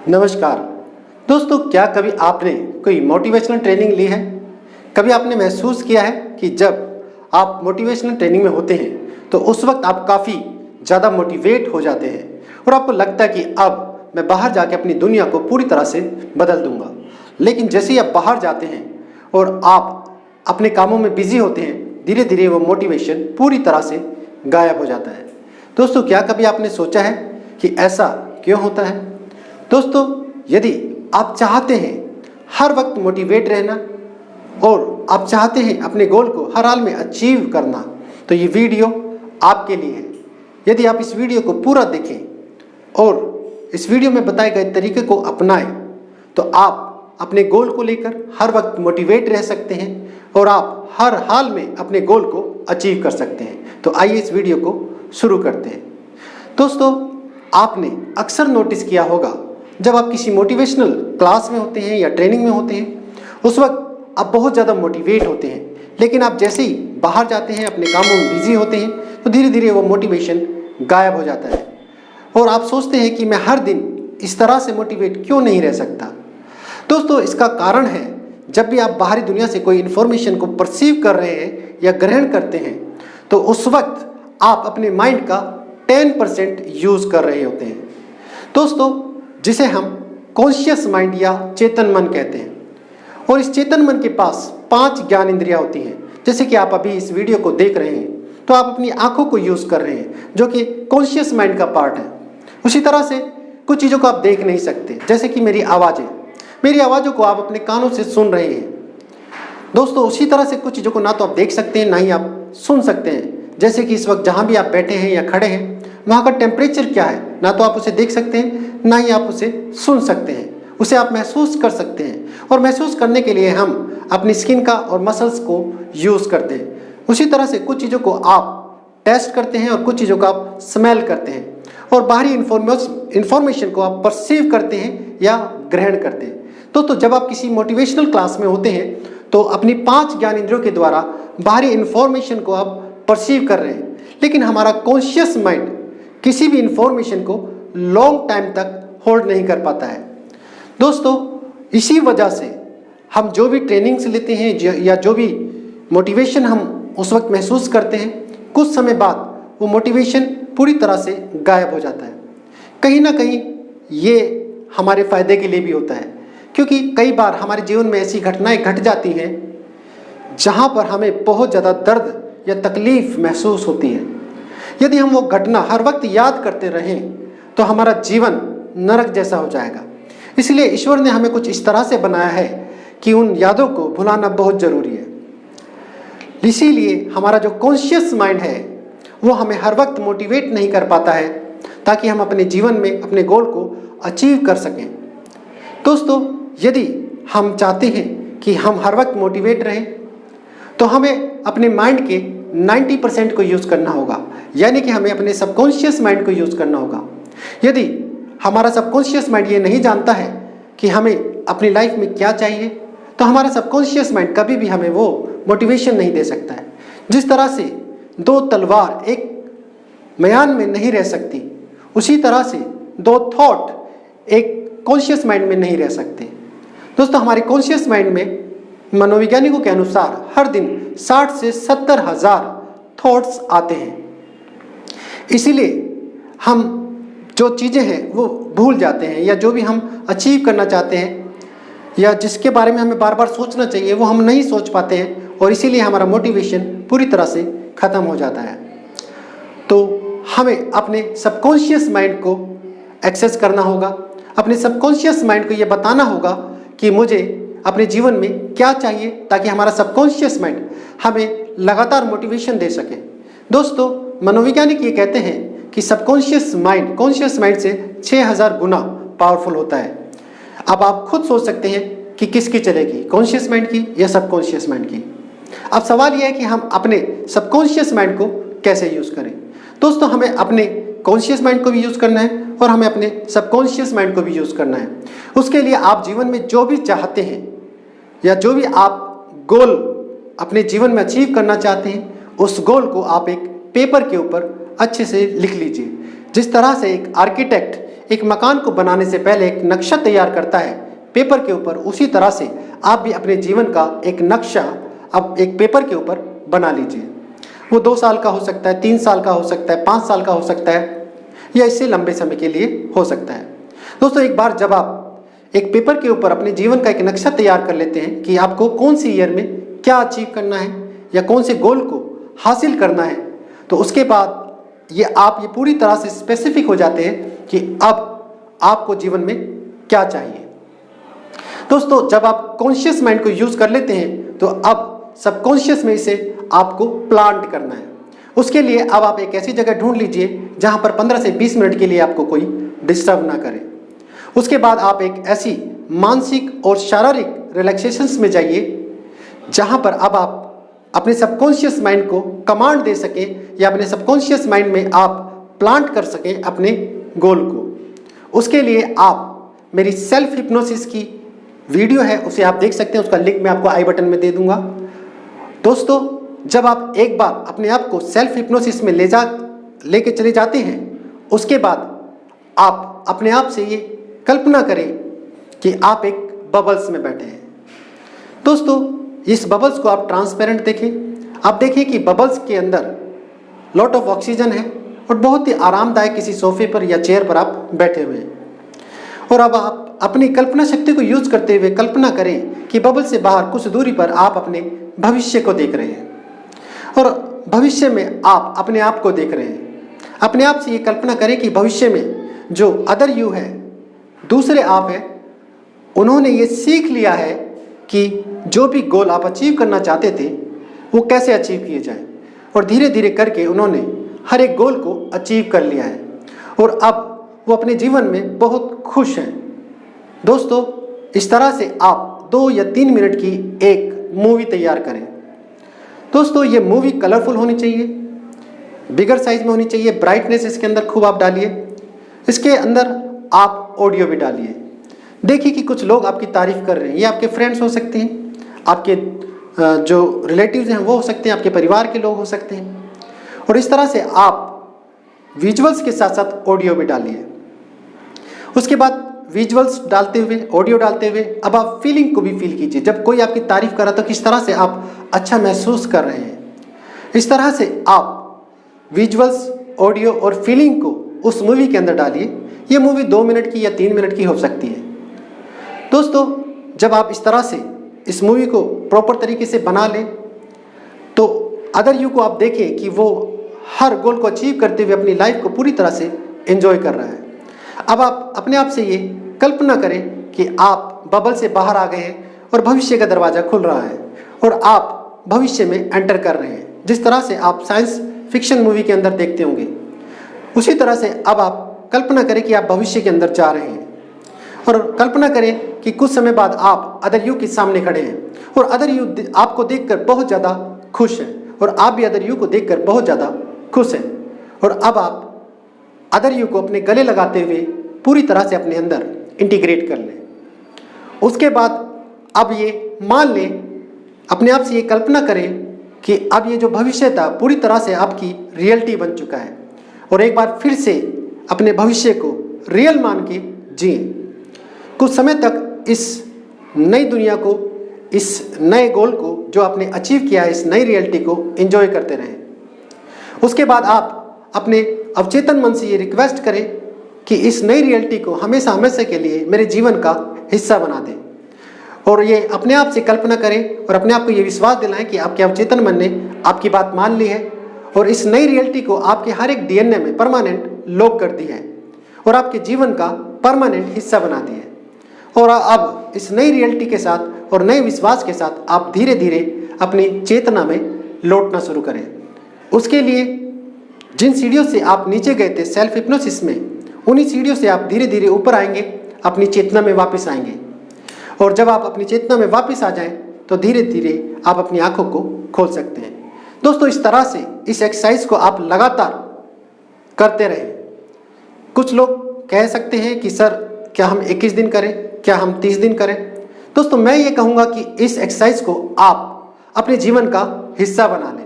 नमस्कार दोस्तों, क्या कभी आपने कोई मोटिवेशनल ट्रेनिंग ली है? कभी आपने महसूस किया है कि जब आप मोटिवेशनल ट्रेनिंग में होते हैं तो उस वक्त आप काफ़ी ज़्यादा मोटिवेट हो जाते हैं और आपको लगता है कि अब मैं बाहर जाके अपनी दुनिया को पूरी तरह से बदल दूंगा। लेकिन जैसे ही आप बाहर जाते हैं और आप अपने कामों में बिजी होते हैं, धीरे धीरे वो मोटिवेशन पूरी तरह से गायब हो जाता है। दोस्तों, क्या कभी आपने सोचा है कि ऐसा क्यों होता है? दोस्तों, यदि आप चाहते हैं हर वक्त मोटिवेट रहना और आप चाहते हैं अपने गोल को हर हाल में अचीव करना, तो ये वीडियो आपके लिए है। यदि आप इस वीडियो को पूरा देखें और इस वीडियो में बताए गए तरीके को अपनाएं, तो आप अपने गोल को लेकर हर वक्त मोटिवेट रह सकते हैं और आप हर हाल में अपने गोल को अचीव कर सकते हैं। तो आइए इस वीडियो को शुरू करते हैं। दोस्तों, आपने अक्सर नोटिस किया होगा, जब आप किसी मोटिवेशनल क्लास में होते हैं या ट्रेनिंग में होते हैं, उस वक्त आप बहुत ज़्यादा मोटिवेट होते हैं, लेकिन आप जैसे ही बाहर जाते हैं, अपने कामों में बिजी होते हैं, तो धीरे धीरे वो मोटिवेशन गायब हो जाता है और आप सोचते हैं कि मैं हर दिन इस तरह से मोटिवेट क्यों नहीं रह सकता। दोस्तों, इसका कारण है, जब भी आप बाहरी दुनिया से कोई इन्फॉर्मेशन को परसीव कर रहे हैं या ग्रहण करते हैं, तो उस वक्त आप अपने माइंड का 10% यूज़ कर रहे होते हैं। दोस्तों, जिसे हम कॉन्शियस माइंड या चेतन मन कहते हैं, और इस चेतन मन के पास 5 ज्ञान इंद्रियां होती हैं। जैसे कि आप अभी इस वीडियो को देख रहे हैं तो आप अपनी आंखों को यूज़ कर रहे हैं, जो कि कॉन्शियस माइंड का पार्ट है। उसी तरह से कुछ चीज़ों को आप देख नहीं सकते, जैसे कि मेरी आवाज़ों को आप अपने कानों से सुन रहे हैं। दोस्तों, उसी तरह से कुछ चीज़ों को ना तो आप देख सकते हैं, ना ही आप सुन सकते हैं। जैसे कि इस वक्त जहाँ भी आप बैठे हैं या खड़े हैं, वहाँ का टेम्परेचर क्या है, ना तो आप उसे देख सकते हैं, ना ही आप उसे सुन सकते हैं। उसे आप महसूस कर सकते हैं, और महसूस करने के लिए हम अपनी स्किन का और मसल्स को यूज़ करते हैं। उसी तरह से कुछ चीज़ों को आप टेस्ट करते हैं और कुछ चीज़ों को आप स्मेल करते हैं, और बाहरी इंफॉर्मेशन को आप परसीव करते हैं या ग्रहण करते हैं। तो जब आप किसी मोटिवेशनल क्लास में होते हैं तो अपनी 5 ज्ञान इंद्रियों के द्वारा बाहरी इंफॉर्मेशन को आप परसीव कर रहे हैं, लेकिन हमारा कॉन्शियस माइंड किसी भी इंफॉर्मेशन को लॉन्ग टाइम तक होल्ड नहीं कर पाता है। दोस्तों, इसी वजह से हम जो भी ट्रेनिंग्स लेते हैं या जो भी मोटिवेशन हम उस वक्त महसूस करते हैं, कुछ समय बाद वो मोटिवेशन पूरी तरह से गायब हो जाता है। कहीं ना कहीं ये हमारे फ़ायदे के लिए भी होता है, क्योंकि कई बार हमारे जीवन में ऐसी घटनाएं घट जाती हैं जहाँ पर हमें बहुत ज़्यादा दर्द या तकलीफ़ महसूस होती है। यदि हम वो घटना हर वक्त याद करते रहें तो हमारा जीवन नरक जैसा हो जाएगा। इसलिए ईश्वर ने हमें कुछ इस तरह से बनाया है कि उन यादों को भुलाना बहुत ज़रूरी है। इसीलिए हमारा जो कॉन्शियस माइंड है वो हमें हर वक्त मोटिवेट नहीं कर पाता है, ताकि हम अपने जीवन में अपने गोल को अचीव कर सकें। दोस्तों, यदि हम चाहते हैं कि हम हर वक्त मोटिवेट रहें, तो हमें अपने माइंड के 90% को यूज़ करना होगा, यानी कि हमें अपने सबकॉन्शियस माइंड को यूज़ करना होगा। यदि हमारा सबकॉन्शियस माइंड ये नहीं जानता है कि हमें अपनी लाइफ में क्या चाहिए, तो हमारा सबकॉन्शियस माइंड कभी भी हमें वो मोटिवेशन नहीं दे सकता है। जिस तरह से 2 तलवार एक म्यान में नहीं रह सकती, उसी तरह से 2 थॉट एक कॉन्शियस माइंड में नहीं रह सकते। दोस्तों, हमारे कॉन्शियस माइंड में मनोवैज्ञानिकों के अनुसार हर दिन 60 से 70 हज़ार थॉट्स आते हैं। इसीलिए हम जो चीज़ें हैं वो भूल जाते हैं, या जो भी हम अचीव करना चाहते हैं या जिसके बारे में हमें बार बार सोचना चाहिए, वो हम नहीं सोच पाते हैं, और इसीलिए हमारा मोटिवेशन पूरी तरह से ख़त्म हो जाता है। तो हमें अपने सबकॉन्शियस माइंड को एक्सेस करना होगा, अपने सबकॉन्शियस माइंड को ये बताना होगा कि मुझे अपने जीवन में क्या चाहिए, ताकि हमारा सबकॉन्शियस माइंड हमें लगातार मोटिवेशन दे सके। दोस्तों, मनोवैज्ञानिक ये कहते हैं कि सबकॉन्शियस माइंड कॉन्शियस माइंड से 6000 गुना पावरफुल होता है। अब आप खुद सोच सकते हैं कि किसकी चलेगी, कॉन्शियस माइंड की या सबकॉन्शियस माइंड की। अब सवाल यह है कि हम अपने सबकॉन्शियस माइंड को कैसे यूज़ करें। दोस्तों, हमें अपने कॉन्शियस माइंड को भी यूज़ करना है और हमें अपने सबकॉन्शियस माइंड को भी यूज़ करना है। उसके लिए आप जीवन में जो भी चाहते हैं या जो भी आप गोल अपने जीवन में अचीव करना चाहते हैं, उस गोल को आप एक पेपर के ऊपर अच्छे से लिख लीजिए। जिस तरह से एक आर्किटेक्ट एक मकान को बनाने से पहले एक नक्शा तैयार करता है पेपर के ऊपर, उसी तरह से आप भी अपने जीवन का एक नक्शा अब एक पेपर के ऊपर बना लीजिए। वो 2 साल का हो सकता है, 3 साल का हो सकता है, 5 साल का हो सकता है, या इससे लंबे समय के लिए हो सकता है। दोस्तों, एक बार जब आप एक पेपर के ऊपर अपने जीवन का एक नक्शा तैयार कर लेते हैं कि आपको कौन सी ईयर में क्या अचीव करना है या कौन से गोल को हासिल करना है, तो उसके बाद ये पूरी तरह से स्पेसिफिक हो जाते हैं कि अब आपको जीवन में क्या चाहिए। दोस्तों, जब आप कॉन्शियस माइंड को यूज कर लेते हैं तो अब सबकॉन्शियस में इसे आपको प्लांट करना है। उसके लिए अब आप एक ऐसी जगह ढूंढ लीजिए जहां पर 15 से 20 मिनट के लिए आपको कोई डिस्टर्ब ना करे। उसके बाद आप एक ऐसी मानसिक और शारीरिक रिलैक्सेशंस में जाइए जहां पर अब आप अपने सबकॉन्शियस माइंड को कमांड दे सकें या अपने सबकॉन्शियस माइंड में आप प्लांट कर सकें अपने गोल को। उसके लिए आप मेरी सेल्फ हिप्नोसिस की वीडियो है, उसे आप देख सकते हैं, उसका लिंक मैं आपको आई बटन में दे दूंगा। दोस्तों, जब आप एक बार अपने आप को सेल्फ हिप्नोसिस में लेके चले जाते हैं, उसके बाद आप अपने आप से ये कल्पना करें कि आप एक बबल्स में बैठे हैं। दोस्तों, इस बबल्स को आप ट्रांसपेरेंट देखें। आप देखिए कि बबल्स के अंदर लॉट ऑफ ऑक्सीजन है और बहुत ही आरामदायक किसी सोफे पर या चेयर पर आप बैठे हुए हैं। और अब आप अपनी कल्पना शक्ति को यूज करते हुए कल्पना करें कि बबल से बाहर कुछ दूरी पर आप अपने भविष्य को देख रहे हैं और भविष्य में आप अपने आप को देख रहे हैं। अपने आप से ये कल्पना करें कि भविष्य में जो अदर यू है, दूसरे आप हैं, उन्होंने ये सीख लिया है कि जो भी गोल आप अचीव करना चाहते थे वो कैसे अचीव किए जाए, और धीरे धीरे करके उन्होंने हर एक गोल को अचीव कर लिया है और अब वो अपने जीवन में बहुत खुश हैं। दोस्तों, इस तरह से आप 2 या 3 मिनट की एक मूवी तैयार करें। दोस्तों, ये मूवी कलरफुल होनी चाहिए, बिगर साइज में होनी चाहिए, ब्राइटनेस इसके अंदर खूब आप डालिए, इसके अंदर आप ऑडियो भी डालिए। देखिए कि कुछ लोग आपकी तारीफ कर रहे हैं, ये आपके फ्रेंड्स हो सकते हैं, आपके जो रिलेटिव्स हैं वो हो सकते हैं, आपके परिवार के लोग हो सकते हैं, और इस तरह से आप विजुअल्स के साथ साथ ऑडियो भी डालिए। उसके बाद विजुअल्स डालते हुए, ऑडियो डालते हुए, अब आप फीलिंग को भी फील कीजिए। जब कोई आपकी तारीफ कर रहा तो किस तरह से आप अच्छा महसूस कर रहे हैं, इस तरह से आप विजुअल्स, ऑडियो और फीलिंग को उस मूवी के अंदर डालिए। ये मूवी 2 मिनट की या 3 मिनट की हो सकती है। दोस्तों, जब आप इस तरह से इस मूवी को प्रॉपर तरीके से बना लें तो अदर यू को आप देखें कि वो हर गोल को अचीव करते हुए अपनी लाइफ को पूरी तरह से एंजॉय कर रहा है। अब आप अपने आप से ये कल्पना करें कि आप बबल से बाहर आ गए हैं और भविष्य का दरवाज़ा खुल रहा है और आप भविष्य में एंटर कर रहे हैं। जिस तरह से आप साइंस फिक्शन मूवी के अंदर देखते होंगे, उसी तरह से अब आप कल्पना करें कि आप भविष्य के अंदर जा रहे हैं और कल्पना करें कि कुछ समय बाद आप अदर यू के सामने खड़े हैं और अदर यू आपको देखकर बहुत ज़्यादा खुश है और आप भी अदर यू को देखकर बहुत ज़्यादा खुश हैं। और अब आप अदर यू को अपने गले लगाते हुए पूरी तरह से अपने अंदर इंटीग्रेट कर लें। उसके बाद अब ये मान लें, अपने आप से ये कल्पना करें कि अब ये जो भविष्य था पूरी तरह से आपकी रियलिटी बन चुका है और एक बार फिर से अपने भविष्य को रियल मान के जिए। कुछ समय तक इस नई दुनिया को, इस नए गोल को जो आपने अचीव किया है, इस नई रियलिटी को एंजॉय करते रहें। उसके बाद आप अपने अवचेतन मन से ये रिक्वेस्ट करें कि इस नई रियलिटी को हमेशा हमेशा के लिए मेरे जीवन का हिस्सा बना दें और ये अपने आप से कल्पना करें और अपने आप को ये विश्वास दिलाएं कि आपके अवचेतन मन ने आपकी बात मान ली है और इस नई रियलिटी को आपके हर एक डीएनए में परमानेंट लॉक कर दी है और आपके जीवन का परमानेंट हिस्सा बना दी है। और अब इस नई रियलिटी के साथ और नए विश्वास के साथ आप धीरे धीरे अपनी चेतना में लौटना शुरू करें। उसके लिए जिन सीढ़ियों से आप नीचे गए थे सेल्फ हिप्नोसिस में, उन्हीं सीढ़ियों से आप धीरे धीरे ऊपर आएंगे, अपनी चेतना में वापस आएंगे और जब आप अपनी चेतना में वापस आ जाएं तो धीरे धीरे आप अपनी आंखों को खोल सकते हैं। दोस्तों, इस तरह से इस एक्सरसाइज को आप लगातार करते रहें। कुछ लोग कह सकते हैं कि सर क्या हम 21 दिन करें, क्या हम 30 दिन करें? दोस्तों, मैं ये कहूँगा कि इस एक्सरसाइज को आप अपने जीवन का हिस्सा बना लें।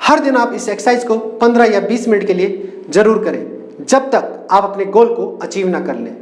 हर दिन आप इस एक्सरसाइज को 15 या 20 मिनट के लिए जरूर करें। जब तक आप अपने गोल को अचीव ना कर लें।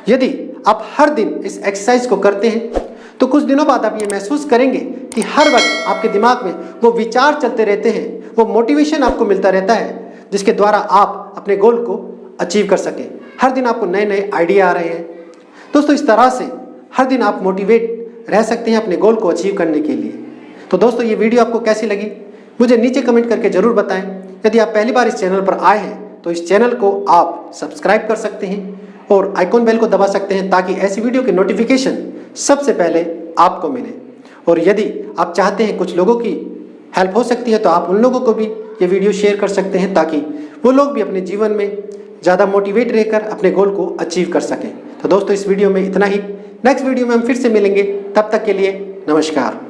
यदि आप हर दिन इस एक्सरसाइज को करते हैं तो कुछ दिनों बाद आप ये महसूस करेंगे कि हर वक्त आपके दिमाग में वो विचार चलते रहते हैं, वो मोटिवेशन आपको मिलता रहता है जिसके द्वारा आप अपने गोल को अचीव कर सकें। हर दिन आपको नए नए आइडिया आ रहे हैं। दोस्तों, इस तरह से हर दिन आप मोटिवेट रह सकते हैं अपने गोल को अचीव करने के लिए। तो दोस्तों, ये वीडियो आपको कैसी लगी मुझे नीचे कमेंट करके ज़रूर बताएं। यदि आप पहली बार इस चैनल पर आए हैं तो इस चैनल को आप सब्सक्राइब कर सकते हैं और आइकॉन बेल को दबा सकते हैं ताकि ऐसी वीडियो की नोटिफिकेशन सबसे पहले आपको मिले। और यदि आप चाहते हैं कुछ लोगों की हेल्प हो सकती है तो आप उन लोगों को भी ये वीडियो शेयर कर सकते हैं ताकि वो लोग भी अपने जीवन में ज़्यादा मोटिवेट रहकर अपने गोल को अचीव कर सकें। तो दोस्तों, इस वीडियो में इतना ही। नेक्स्ट वीडियो में हम फिर से मिलेंगे, तब तक के लिए नमस्कार।